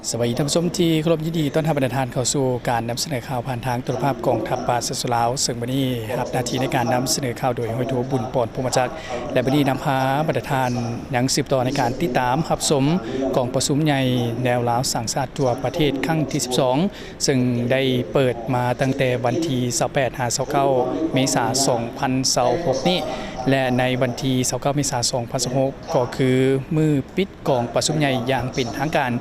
สวัสดีท่านผู้ชมที่เคารพยินดีต้อนรับประธานเข้าสู่การนำเสนอข่าวผ่านทางโทรภาพกองทัพบาสสุลาวซึ่งวันนี้รับหน้าที่ในการนำเสนอข่าวโดยห้อยโถบุญปอนภูมิจักรและวันนี้นำพาประธานยังสืบต่อในการติดตามรับชมกองประชุมใหญ่แนวลาวสังชาติทั่วประเทศครั้งที่12ซึ่งได้เปิดมาตั้งแต่วันที่28-29เมษายน2026นี้และในวันที่29เมษายน2026ก็คือมือปิดกองประชุมใหญ่อย่างเป็นทางการ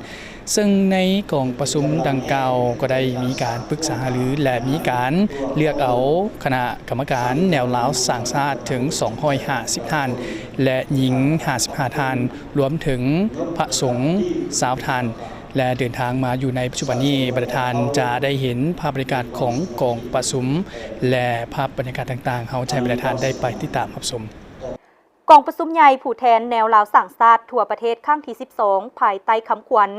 ซึ่งในกองประชุมดังกล่าวก็ได้มีการปรึกษาหารือและมีการเลือกเอาคณะกรรมการแนวลาวสร้างชาติถึง250ท่านและหญิง55ท่านรวมถึงพระสงฆ์20ท่านและเดินทางมาอยู่ในปัจจุบันนี้ประธานจะได้เห็นภาพบรรยากาศของกองประชุมและภาพบรรยากาศต่างๆเฮาให้ประธานได้ไปติดตามรับชมกองประชุมใหญ่ผู้แทนแนวลาวสร้างชาติทั่วประเทศครั้งที่12ภายใต้คำขวัญ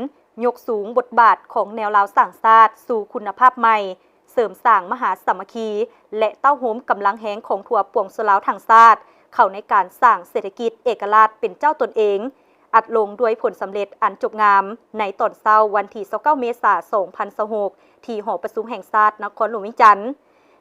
ยกสูงบทบาทของแนวลาวสร้างชาติสู่คุณภาพใหม่เสริมสร้างมหาสามัคคีและเต้าโหมกำลังแหงของทั่วปวงชนลาวทั้งชาติเข้าในการสร้างเศรษฐกิจเอกราชเป็นเจ้าตนเองอัดลงด้วยผลสำเร็จอันจบงามในตอนเช้าวันที่29เมษายน2026ที่หอประชุมแห่งชาตินครหลวงวิจันทร์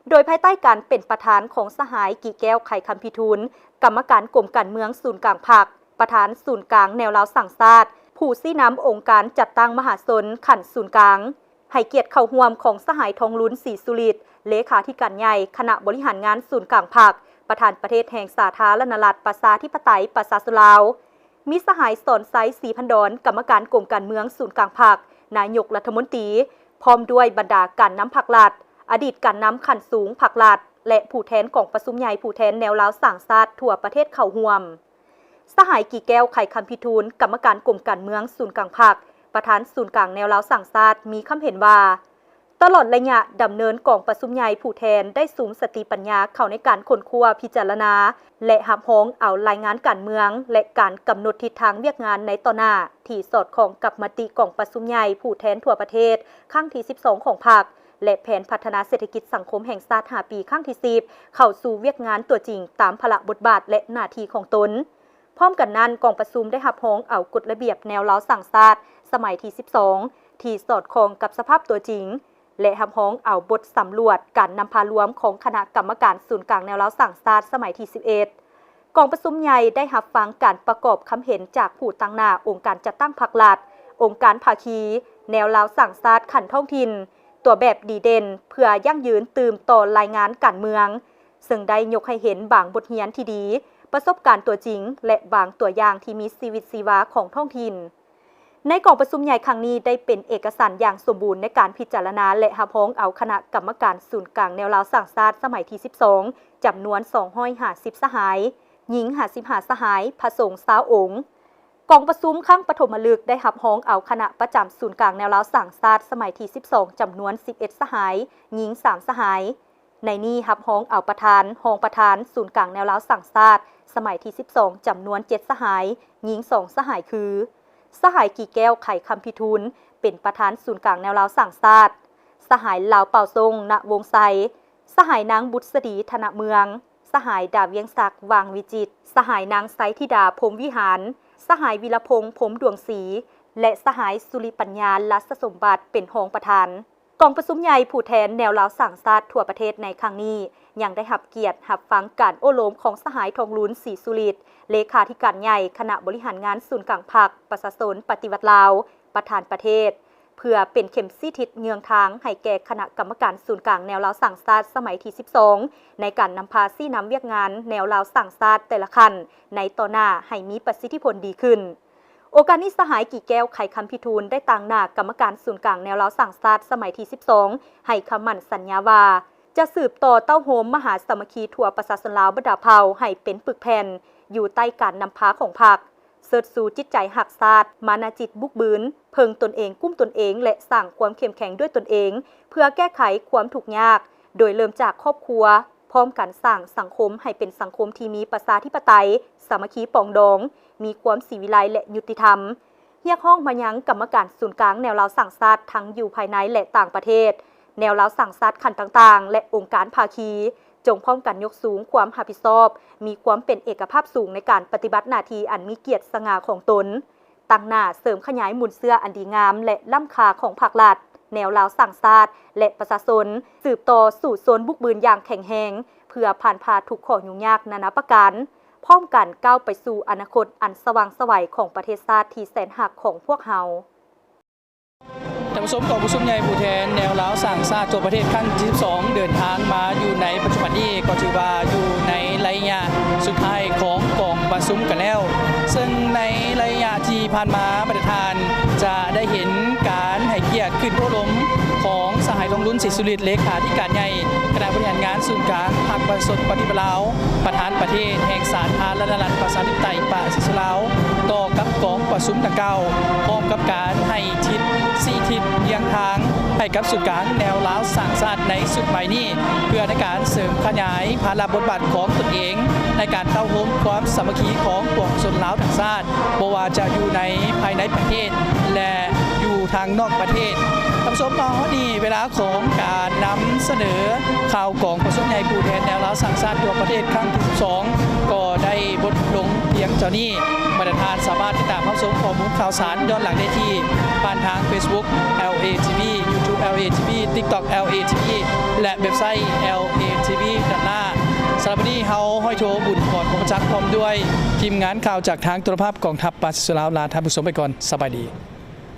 โดยภายใต้การเป็นประธานของสหายกี่แก้วไข่คำพิทูลกรรมการกรมการเมืองศูนย์กลางภาคประธานศูนย์กลางแนวลาวสร้างชาติผู้ชี้นำองค์การจัดตั้งมหาชนขันศูนย์กลางให้เกียรติเข้าร่วมของสหายทองลุ้นศรีสุริตเลขาธิการใหญ่คณะบริหารงานศูนย์กลางภาคประธานประเทศแห่งสาธารณรัฐประชาธิปไตยประชาชนลาวมีสหายสอนไซศรีพันดรกรรมการกรมการเมืองศูนย์กลางภาคนายกรัฐมนตรีพร้อมด้วยบรรดาการนำภาครัฐอดีตการนำขันสูงภาครัฐและผู้แทนกองประชุมใหญ่ผู้แทนแนวลาวสร้างชาติทั่วประเทศเข้าร่วมสหายกี่แก้วไข่คำพิทูลกรรมการกรมการเมืองศูนย์กลางภาคประธานศูนย์กลางแนวลาวสร้างชาติมีคำเห็นว่าตลอดระยะดำเนินกองประชุมใหญ่ผู้แทนได้สูงสติปัญญาเข้าในการค้นคว้าพิจารณาและหับห้องเอารายงานการเมืองและการกำหนดทิศทางเวียกงานในต่อหน้าที่สอดคล้องกับมติกองประชุมใหญ่ผู้แทนทั่วประเทศครั้งที่12ของภาคและแผนพัฒนาเศรษฐกิจสังคมแห่งชาติ5ปีครั้งที่10เข้าสู่เวียกงานตัวจริงตามภาระบทบาทและหน้าที่ของตนพร้อมกันนั้นกองประชุมได้หับห้องเอากฎระเบียบแนวลาวสร้างชาติสมัยที่12ที่สอดคล้องกับสภาพตัวจริงและหับห้องเอาบทสำรวจการนำพารวมของคณะกรรมการศูนย์กลางแนวลาวสร้างชาติสมัยที่11กองประชุมใหญ่ได้รับฟังการประกอบคำเห็นจากผู้ตั้งหน้าองค์การจัดตั้งพรรครัฐองค์การภาคีแนวลาวสร้างชาติขันท้องถิ่นตัวแบบดีเด่นเพื่อยั่งยืนตื่มต่อรายงานการเมืองซึ่งได้ยกให้เห็นบางบทเรียนที่ดีประสบการณ์ตัวจริงและบางตัวอย่างที่มีชีวิตชีวาของท้องถิ่นในกองประชุมใหญ่ครั้งนี้ได้เป็นเอกสารอย่างสมบูรณ์ในการพิจารณาและหับห้องเอาคณะกรรมการศูนย์กลางแนวลาวสร้างชาติสมัยที่12จำนวน250สหายหญิง55สหายพระสงฆ์20องค์กองประชุมครั้งปฐมฤกษ์ได้หับห้องเอาคณะประจำศูนย์กลางแนวลาวสร้างชาติสมัยที่12จำนวน11สหายหญิง3สหายในนี้หับห้องเอาประธานรองประธานศูนย์กลางแนวลาวสร้างชาติสมัยที่12จำนวน7สหายหญิง2สหายคือสหายกี่แก้วไข่คำพิทูลเป็นประธานศูนย์กลางแนวลาวสร้างชาติสหายลาวเป่าทรงณวงไซสหายนางบุษดีธนเมืองสหายดาเวียงศักดิ์วางวิจิตรสหายนางไซธิดาพรหมวิหารสหายวิรพงษ์พรหมดวงศรีและสหายสุริปัญญาลัศสมบัติเป็นรองประธานกองประชุมใหญ่ผู้แทนแนวลาวสร้างชาติทั่วประเทศในครั้งนี้ยังได้รับเกียรติรับฟังการโอ้โลมของสหายทองลุ้นศรีสุริตเลขาธิการใหญ่คณะบริหารงานศูนย์กลางภาคประชาชนปฏิวัติลาวประธานประเทศเพื่อเป็นเข็มชี้ทิศเงืองทางให้แก่คณะกรรมการศูนย์กลางแนวลาวสร้างชาติสมัยที่12ในการนำพาชี้นำเวียกงานแนวลาวสร้างชาติแต่ละขั้นในต่อหน้าให้มีประสิทธิผลดีขึ้นโอกาสนี้สหายกี่แก้วไข่คำพิทูลได้ต่างหน้ากรรมการศูนย์กลางแนวลาวสร้างชาติสมัยที่12ให้คำมั่นสัญญาว่าจะสืบต่อเต้าโหมมหาสามัคคีทั่วประชาชนลาวบรรดาเผ่าให้เป็นปึกแผ่นอยู่ใต้การนำพาของพรรคเสิร์ชสู่จิตใจหักชาติมานาจิตบุกบืนเพิงตนเองกุ้มตนเองและสร้างความเข้มแข็งด้วยตนเองเพื่อแก้ไขความทุกข์ยากโดยเริ่มจากครอบครัวพร้อมกันสร้างสังคมให้เป็นสังคมที่มีประชาธิปไตยสามัคคีปองดองมีความศิวิไลและยุติธรรมเรียกห้องมายังกรรมการศูนย์กลางแนวลาวสร้างชาติทั้งอยู่ภายในและต่างประเทศแนวลาวสร้างชาติขันต่างๆและองค์การภาคีจงพร้อมกันยกสูงความรับผิดชอบมีความเป็นเอกภาพสูงในการปฏิบัติหน้าที่อันมีเกียรติสง่าของตน ตั้งหน้าเสริมขยายหมุนเสื้ออันดีงามและล้ำค่าของภาครัฐแนวลาวสั่งชาติและประชาชนสืบต่อสู่โซนบุกบืนอย่างแข็งแรงเพื่อผ่านพาทุกข้อยุ่งยากนานาประการพร้อมกันก้าวไปสู่อนาคตอันสว่างไสวของประเทศชาติที่แสนหักของพวกเฮาท่านผู้ชมกองประชุมใหญ่ผู้แทนแนวลาวสร้างชาติทั่วประเทศครั้งที่12เดินทางมาอยู่ในปัจจุบันนี้ก็ถือว่าอยู่ในระยะสุดท้ายของกองประชุมกันแล้วซึ่งในระยะที่ผ่านมาประธานจะได้เห็นการให้เกียรติขึ้นโอลมของสหายทองลุ้นศรีสุริตเลขาธิการใหญ่คณะบริหารงานศูนย์กลางพรรคประชาชนปฏิบัติลาวประธานประเทศแห่งสาธารณรัฐประชาธิปไตยประชาชนลาวต่อกับกองประชุมดังกล่าวพร้อมกับการให้ทิศ4ทิศเรียงทางให้กับศูนย์กลางแนวลาวสร้างชาติในสุดใหม่นี้เพื่อในการเสริมขยายภาระบทบาทของตนเองในการเข้าร่วมความสามัคคีของปวงชนลาวทั้งชาติบ่ว่าจะอยู่ในภายในประเทศและอยู่ทางนอกประเทศท่านผู้ชมตอนนี้เวลาของการนำเสนอข่าวของประชุมใหญ่ผู้แทนแนวลาวสร้างชาติทั่วประเทศครั้งที่12ก็ได้บทลงเพียงเท่านี้ประธานสามารถติดตามรับชมข้อมูลข่าวสารย้อนหลังได้ที่ผ่านทาง Facebook LATV YouTube LATV TikTok LATV และเว็บไซต์ LATV.na สำหรับวันนี้เฮาห้อยโถบุญพรพงษ์จักรพร้อมด้วยทีมงานข่าวจากทางโทรภาพกองทัพปราศลาวลาท่านผู้ชมไปก่อนสบายดี